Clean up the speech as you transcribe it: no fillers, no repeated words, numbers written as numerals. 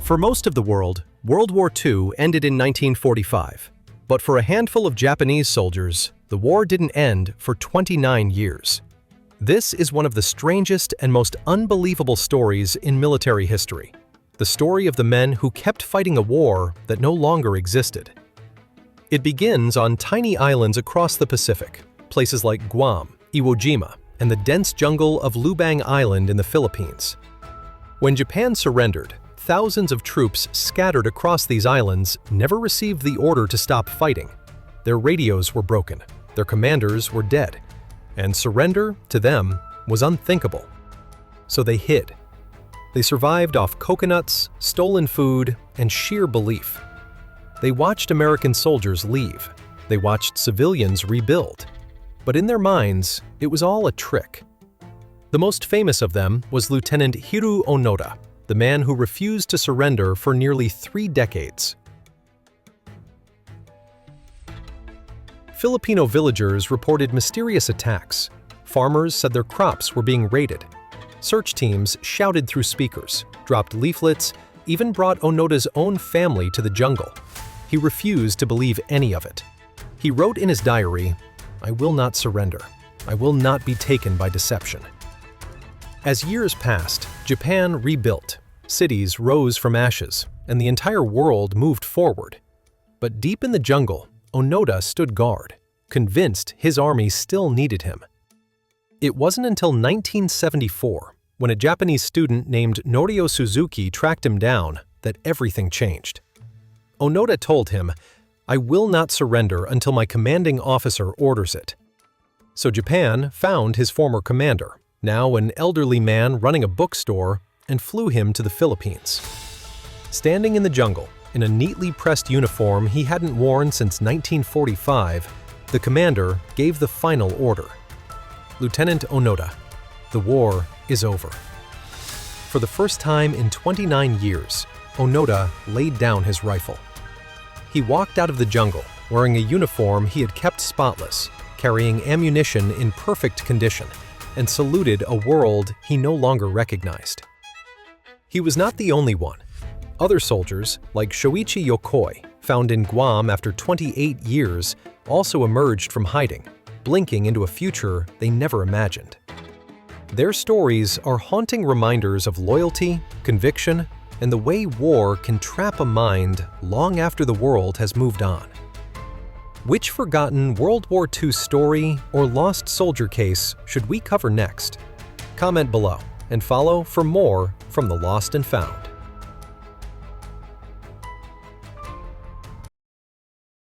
For most of the world, World War II ended in 1945. But for a handful of Japanese soldiers, the war didn't end for 29 years. This is one of the strangest and most unbelievable stories in military history. The story of the men who kept fighting a war that no longer existed. It begins on tiny islands across the Pacific, places like Guam, Iwo Jima, and the dense jungle of Lubang Island in the Philippines. When Japan surrendered, thousands of troops scattered across these islands never received the order to stop fighting. Their radios were broken, their commanders were dead, and surrender, to them, was unthinkable. So they hid. They survived off coconuts, stolen food, and sheer belief. They watched American soldiers leave. They watched civilians rebuild. But in their minds, it was all a trick. The most famous of them was Lieutenant Hiroo Onoda, the man who refused to surrender for nearly 3 decades. Filipino villagers reported mysterious attacks. Farmers said their crops were being raided. Search teams shouted through speakers, dropped leaflets, even brought Onoda's own family to the jungle. He refused to believe any of it. He wrote in his diary, "I will not surrender. I will not be taken by deception." As years passed, Japan rebuilt, cities rose from ashes, and the entire world moved forward. But deep in the jungle, Onoda stood guard, convinced his army still needed him. It wasn't until 1974, when a Japanese student named Norio Suzuki tracked him down, that everything changed. Onoda told him, "I will not surrender until my commanding officer orders it." So Japan found his former commander, now an elderly man running a bookstore, and flew him to the Philippines. Standing in the jungle, in a neatly pressed uniform he hadn't worn since 1945, the commander gave the final order. "Lieutenant Onoda, the war is over." For the first time in 29 years, Onoda laid down his rifle. He walked out of the jungle, wearing a uniform he had kept spotless, carrying ammunition in perfect condition, and saluted a world he no longer recognized. He was not the only one. Other soldiers, like Shoichi Yokoi, found in Guam after 28 years, also emerged from hiding, blinking into a future they never imagined. Their stories are haunting reminders of loyalty, conviction, and the way war can trap a mind long after the world has moved on. Which forgotten World War II story or lost soldier case should we cover next? Comment below and follow for more from the Lost and Found.